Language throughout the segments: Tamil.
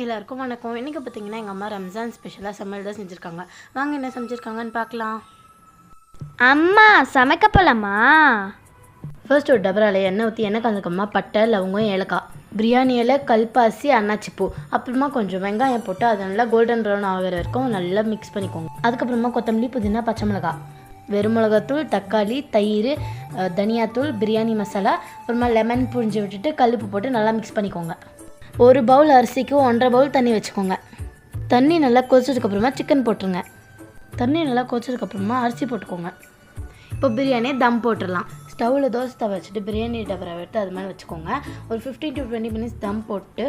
எல்லாருக்கும் வணக்கம். இன்றைக்கி பார்த்தீங்கன்னா எங்கள் அம்மா ரம்ஜான் ஸ்பெஷலாக சமையல் தான் செஞ்சுருக்காங்க. வாங்க என்ன செஞ்சுருக்காங்கன்னு பார்க்கலாம். அம்மா சமைக்க போகலாமா? ஃபர்ஸ்ட் ஒரு டபரால் எண்ணெய் ஊற்றி எண்ணெய் கலந்துக்கம்மா பட்டை லவங்கம் ஏலக்காய் பிரியாணி இலை கல்பாசி அன்னாச்சிப்பூ அப்புறமா கொஞ்சம் வெங்காயம் போட்டு அதை நல்லா கோல்டன் ப்ரௌன் ஆகிற வரைக்கும் நல்லா மிக்ஸ் பண்ணிக்கோங்க. அதுக்கப்புறமா கொத்தமல்லி புதினா பச்சை மிளகாய் வெறும் மிளகாத்தூள் தக்காளி தயிர் தனியாத்தூள் பிரியாணி மசாலா அப்புறமா லெமன் புழிஞ்சு விட்டுட்டு கல்லுப்பு போட்டு நல்லா மிக்ஸ் பண்ணிக்கோங்க. ஒரு பவுல் அரிசிக்கு 1.5 பவுல் தண்ணி வச்சுக்கோங்க. தண்ணி நல்லா கொதிச்சதுக்கப்புறமா சிக்கன் போட்டுருங்க. தண்ணி நல்லா கொதிச்சதுக்கப்புறமா அரிசி போட்டுக்கோங்க. இப்போ பிரியாணியை தம் போட்டுடலாம். ஸ்டவ்வில் தோசை தவை வச்சுட்டு பிரியாணி டபரா எடுத்து அது மாதிரி வச்சுக்கோங்க. ஒரு 15 to 20 மினிட்ஸ் தம் போட்டு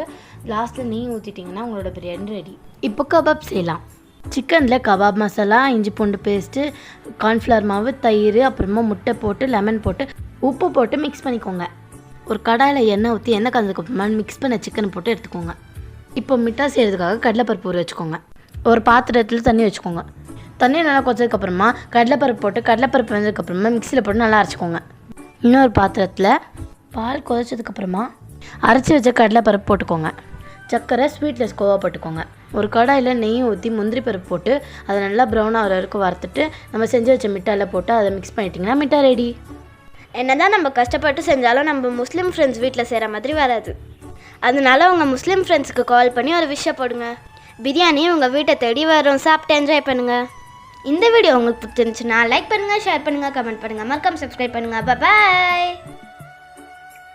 லாஸ்ட்டில் நெய் ஊற்றிட்டிங்கன்னா உங்களோட பிரியாணி ரெடி. இப்போ கபாப் செய்யலாம். சிக்கனில் கபாப் மசாலா இஞ்சி பூண்டு பேஸ்ட்டு கார்ன்ஃப்ளவர் மாவு தயிர் அப்புறமா முட்டை போட்டு லெமன் போட்டு உப்பு போட்டு மிக்ஸ் பண்ணிக்கோங்க. ஒரு கடாயில் எண்ணெய் ஊற்றி எண்ணெய் கலந்ததுக்கப்புறமா மிக்ஸ் பண்ண சிக்கனை போட்டு எடுத்துக்கோங்க. இப்போ மிட்டாய் செய்கிறதுக்காக கடலைப்பருப்பு ஊற வச்சுக்கோங்க. ஒரு பாத்திரத்தில் தண்ணி வச்சுக்கோங்க. தண்ணி நல்லா கொச்சதுக்கப்புறமா கடலைப்பருப்பு போட்டு கடலைப்பருப்பு வெந்ததுக்கப்புறமா மிக்சியில் போட்டு நல்லா அரைச்சிக்கோங்க. இன்னொரு பாத்திரத்தில் பால் கொதிச்சதுக்கப்புறமா அரைச்சி வச்ச கடலைப்பருப்பு போட்டுக்கோங்க. சர்க்கரை ஸ்வீட்லெஸ் கோவா போட்டுக்கோங்க. ஒரு கடாயில் நெய் ஊற்றி முந்திரி பருப்பு போட்டு அதை நல்லா ப்ரௌன் ஆகிற வரைக்கும் வறுத்துட்டு நம்ம செஞ்சு வச்ச மிட்டாயில் போட்டு அதை மிக்ஸ் பண்ணிட்டிங்கன்னா மிட்டாய் ரெடி. என்னதான் நம்ம கஷ்டப்பட்டு செஞ்சாலும் நம்ம முஸ்லீம் ஃப்ரெண்ட்ஸ் வீட்டில் செய்கிற மாதிரி வராது. அதனால உங்கள் முஸ்லீம் ஃப்ரெண்ட்ஸுக்கு கால் பண்ணி ஒரு விஷயம் போடுங்க. பிரியாணி உங்கள் வீட்டை தேடி வரும். சாப்பிட்டு என்ஜாய் பண்ணுங்கள். இந்த வீடியோ உங்களுக்கு பிடிச்சிருந்துச்சுன்னா லைக் பண்ணுங்கள், ஷேர் பண்ணுங்கள், கமெண்ட் பண்ணுங்கள், மறக்காம சப்ஸ்கிரைப் பண்ணுங்கள். பாய்.